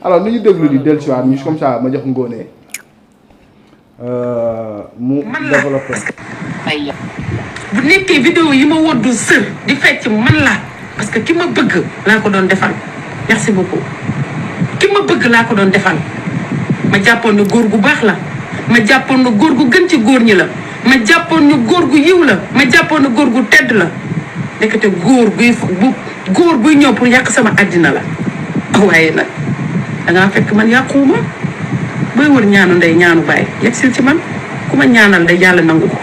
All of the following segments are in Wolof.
alors nu ñu déglu di dellusiwaat ñu comme ça ma jox Ngoné mu développé. bu nekkee vidéo yi ma woddu sër di fecc man la parce que ki ma bëgg laa ko doon defal merci beaucoup ki ma bëgg laa ko doon defal ma jàppoon ne góor gu baax la ma jàppoon ne góor gu gën ci góor ñi la ma jàppoon ne góor gu yiw la ma jàppoon ne góor gu tedd la nekkate góor buy ñëw pour yàq sama àddina la waaye nag dangaa fekk man yàquwuma booy wër ñaanu ndey ñaanu baay yegg sil ci man ku ma ñaanal day yàlla nangu ko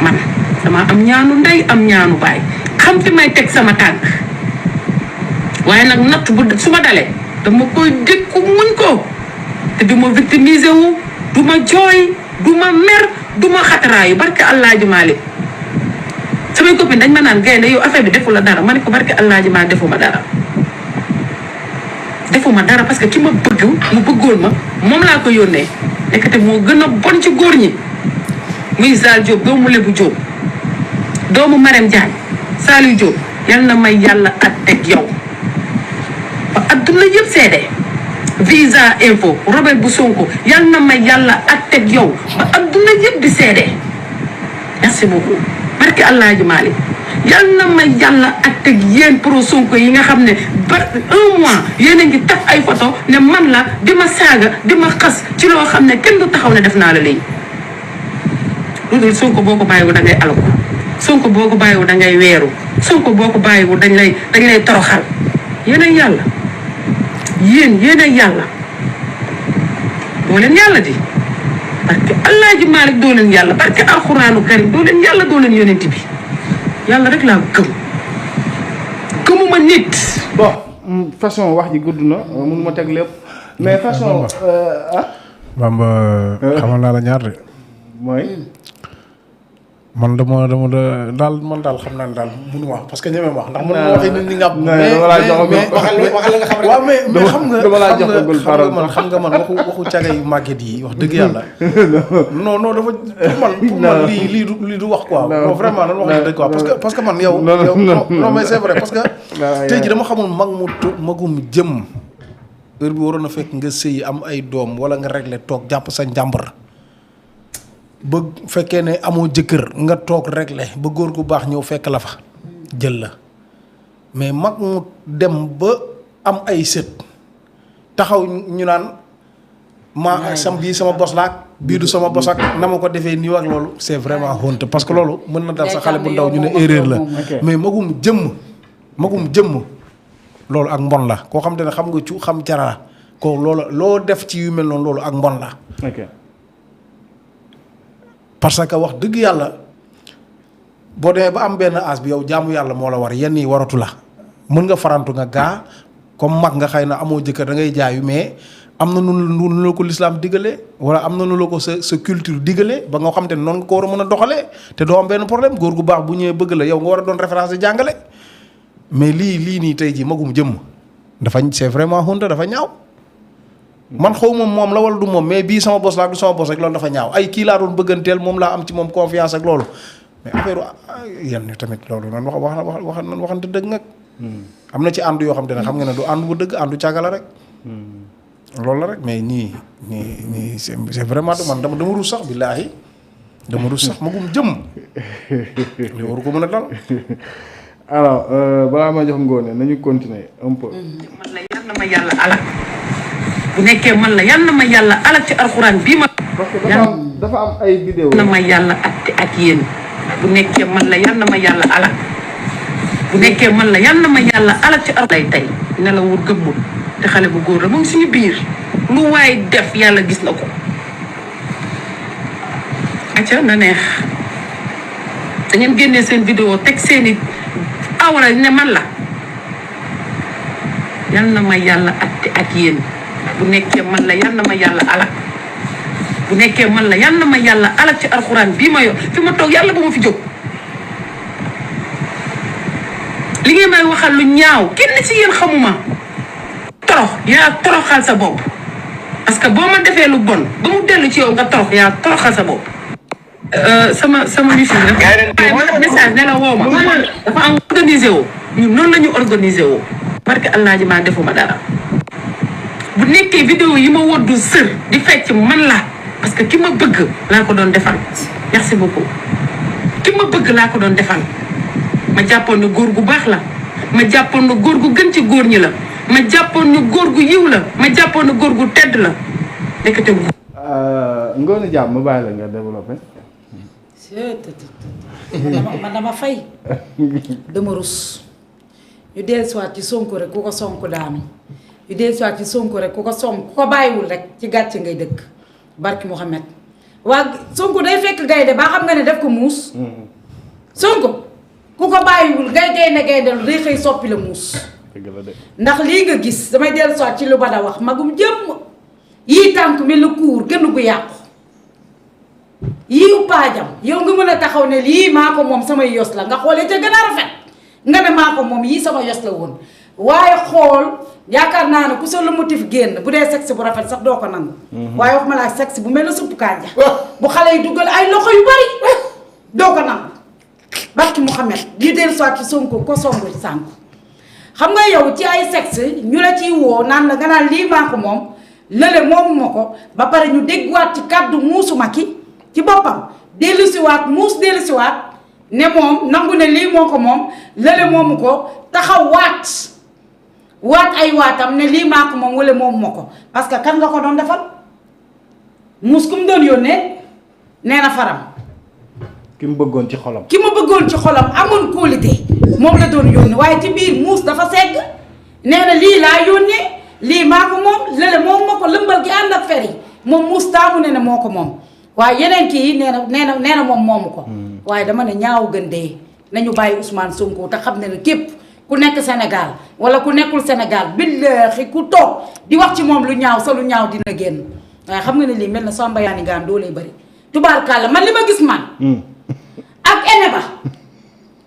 man dama am ñaanu ndey am ñaanu baay xam fi may teg sama tànk waaye nag natt bu su ma dalee dama koy dékku muñ ko te du ma victimiser wu du ma jooy du ma mer du ma xataraayu barke Allaaji Maalik samay copine dañ ma naan gaynde yow affaire bi defu la dara ma ne ko barke Allaaji Maalik defuma dara parce que ki ma bëgg mu bëggoon ma moom laa ko yónnee nekkate moo gën a bon ci góor ñi muy Zal Diop doomu Lebu Diop doomu Marème Diagne Saliou Diop yal na may yàlla àtteeg yow ba adduna yëpp seede visa info Robert bu Sonko yal na may yàlla àtteeg yow ba adduna yëpp di seede merci beaucoup barke Allaaji Maalik yal na may yàlla àtteeg yéen pro Sonko yi nga xam ne ba 1 mois yéen a ngi taf ay photo ne man la di ma saaga di ma xas ci loo xam ne kenn du taxaw ne def naa la léegi loolu Sonko boo ko bàyyiwu da ngay alko Sonko boo ko bàyyiwu da ngay weeru Sonko boo ko bàyyiwu dañ lay toroxal yéen ay yàlla yéen ay yàlla doo leen yàlla di parce que Allaaji Maalik doo leen yàlla parce que alxuraanu karim doo leen yàlla doo leen yonent bi yàlla rek laa gëmuma nit. bon façon wax ji gudd na mun ma teg lépp mais façon Bamba xamal naa la ñaar de. mooy. man dama daal xam naa ne daal mënu wax parce que ñeme wax ndax mën na waxee nit ñi nga am. mais waxal nga xam rek. waaw mais xam nga man waxu caga yu màgget yi wax dëgg yàlla. non dafa pour man lii du wax quoi. non vraiment nan wax dëgg quoi parce que man yow. non mais c'est vrai parce que. tey jii dama xamul magum jëm. heure bi waroon na fekk nga sëy am ay doom wala nga régler toog jàpp sa njàmbar. ba fekkee ne amoo jëkkër nga toog régler ba góor gu baax ñëw fekk la fa jël la mais mag mu dem ba am ay sët taxaw ñu naan bii sama bos laak bii du sama bos ak na ma ko defee nii ak loolu c'est vraiment honte parce que loolu mën na dal sa xale bu ndaw ñu ne erreur la mais magum jëmm loolu ak mbon la koo xam te ne xam nga cu xam cara ko loolu loo def ci yu mel noonu loolu ak mbon la parce que wax dëgg yàlla boo demee ba am benn as bi yow jaamu yàlla moo la war yenn yi waratu la mën nga farantu nga gaa comme mag nga xëy na amoo jëkkër da ngay jaayu mais am na nu la ko lislaam diggalee wala am na nu la ko sa culture diggalee ba nga xam te ne noonu nga ko war a mën a doxalee te doo am benn problème góor gu baax bu ñëwee bëgg la yow nga war a doon référence jàngale mais lii nii tey jii magum jëmm dafa c'est vraiment honte dafa ñaaw. man xaw moom la wala du moom mais bii sama bos la ak du sama bos rek loolu dafa ñaaw ay kii laa doon bëgganteel moom laa am ci moom confiance ak loolu mais affaire yan ni tamit loolu nan wax nan waxante dëgg nag. am na ci ànd yoo xam te ne xam nga ne du ànd bu dëgg àndu càgga la rek. loolu la rek mais nii c'est vraiment man dama ruus sax billaahi dama ruus sax magum jëm li waru ko mën a dal. alors balaa ma jox Ngoné nañu continuer un peu. man la yar na ma yàlla alal. bu nekkee man la yal na ma yàlla alal ci alxuraan bii ma. parce que dafa am ay vidéo. na ma yàlla ak yéen bu nekkee man la yal na ma yàlla alal bu nekkee man la yal na ma yàlla alal ci alxuraan lay tey ne la wur gëmmul te xale bu góor la moom suñu biir lu waay def yàlla gis na ko. acca na neex da ngeen génnee seen vidéo teg seeni awra ne man la yal na ma yàlla ak yéen. bu nekkee man la yal na ma yàlla alal bu nekkee man la yal na ma yàlla alal ci alxuraan bii ma yor fi ma toog yàlla bu ma fi jóg li ngeen may waxal lu ñaaw kenn ci yéen xamuma torox yaa toroxal sa bopp parce que boo ma defee lu bon ba mu dellu ci yow nga torox yaa toroxal sa bopp sama wifi dafa message ne la woo ma dafa am organisé woo ñun noonu la ñu organisé woo parce que Allaaji Maalik defuma dara bu nekkee vidéo yi ma woddu sër di fecc man la parce que ki ma bëgg laa ko doon defal merci beaucoup ki ma bëgg laa ko doon defal ma jàppoon ne góor gu baax la ma jàppoon ne góor gu gën ci góor ñi la ma jàppoon ne góor gu yiw la ma jàppoon ne góor gu tedd la nekkate Ngoné Diam ma bàyyi la nga développé. man dama fay dama rus ñu dellusiwaat ci Sonko rek ku ko sonk daanu ñu dellusiwaat ci Sonko rek ku ko sonk ku ko bàyyiwul rek ci gàcce ngay dëkk barki Mouhamed waa Sonko day fekk gaynde ba xam nga ne def ko muus Sonko ku ko bàyyiwul gaynde lu day xëy soppi la muus ndax lii nga gis damay dellusiwaat ci lu Bada wax magum jëmm yii tànk mi lu kuur gën gu yàqu yii uppaajam yow nga mën a taxaw ne lii maa ko moom samay yos la nga xoolee ca gën a rafet nga ne maa ko moom yii sama yos la woon waaye xool yaakaar naa ne ku sa lu motif génn bu dee sexe bu rafet sax doo ko nangu waaye wax ma laa sexe bu mel na suppu kànja bu xale yi duggal ay loxo yu bari doo ko nangu barki Mouhamed di dellu soit ci Sonko ko songu sànk xam nga yow ci ay sexe ñu la ciy woo naan la nga naan lii maa ko moom lële moomu ma ko ba pare ñu déggwaat ci kàddu muusu Macky ci boppam dellusiwaat muus dellusiwaat ne moom nangu ne lii moo ko moom lële moomu ko taxaw waat ay waatam ne lii maa ko moom wala moomu ma ko parce que kan nga ko doon defal muus ku mu doon yónnee nee na faram ki mu bëggoon ci xolam. ki ma bëggoon ci xolam amoon qualité moom la doon yónnee waaye ci biir muus dafa segg nee na lii laa yónnee lii maa ko moom lële moom ma ko lëmbal gi ànd ak fer yi moom muus taamu ne moo ko moom waaye yeneen kii nee na moom moomu ko waaye dama ne ñaaw gën dee nañu bàyyi Ousmane Sonko te xam ne ne képp ku nekk Sénégal wala ku nekkul Sénégal billaahi ku toog di wax ci moom lu ñaaw sa lu ñaaw dina génn waaye xam nga ne lii mel na Samba Yaani Gaan doo lay bëri tubaarkàlla man li ma gis man ak ene ba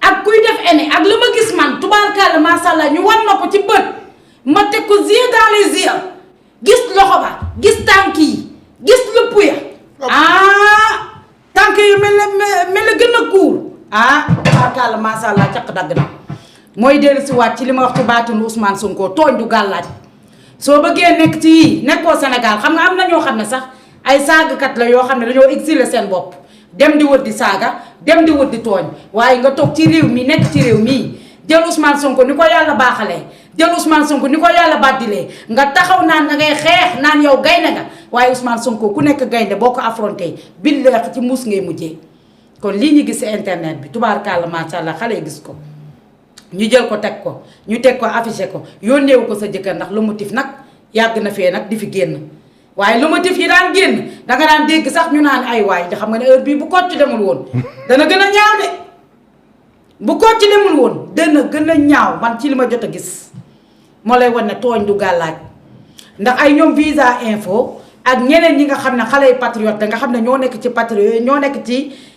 ak kuy def ene ak li ma gis man tubaarkàlla macha allah ñu wan ma ko ci bët ma teg ko yeux dans les yeux gis loxo ba gis tànk yi gis lupp ya tànk yu mel ne gën a kuur tubaarkàlla macha allah caq dagg na mooy dellusiwaat ci li ma wax ci baatinu Ousmane Sonko tooñ du gàllaaj soo bëggee nekk ci yii nekkoo Sénégal xam nga am na ñoo xam ne sax ay saagakat la yoo xam ne dañoo exilé seen bopp dem di wër di saaga dem di wër di tooñ waaye nga toog ci réew mi nekk ci réew mii jël Ousmane Sonko ni ko yàlla baaxalee jël Ousmane Sonko ni ko yàlla bàddilee nga taxaw naan da ngay xeex naan yow gaynde nga waaye Ousmane Sonko ku nekk gaynde boo ko affronté billahi ci muus ngay mujjee kon lii ñu gis si internet bi tubaarkàlla macha allah xale gis ko ñu jël ko teg ko ñu teg ko affiché ko yónneewu ko sa jëkkër ndax lu motif nag yàgg na fee nag di fi génn waaye lu motif yi daan génn danga daan dégg sax ñu naan ay waay te xam nga ne heure bii bu Kocc demul woon dana gën a ñaaw de bu Kocc demul woon dana gën a ñaaw man ci li ma jot a gis moo lay wan ne tooñ du gàllaaj ndax ay ñoom visa info ak ñeneen ñi nga xam ne xale yu patriote da nga xam ne ñoo nekk ci patriote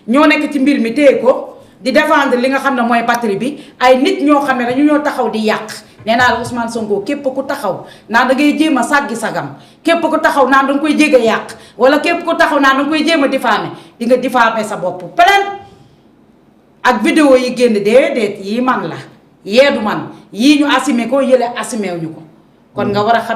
ñoo nekk ci mbir mi téye ko di défendre li nga xam ne mooy patrie bi ay nit ñoo xam ne dañu ñoo taxaw di yàq nee naa la Ousmane Sonko képp ku taxaw naan da ngay jéem a sàggi sagam képp ku taxaw naan da nga koy jég a yàq wala képp ku taxaw naan da nga koy jéem a diffamer di nga diffamer sa bopp plein ak vidéo yi génn déedéet yii man la yeedu man yii ñu assumé ko yële assumé wuñu ko kon nga war a xam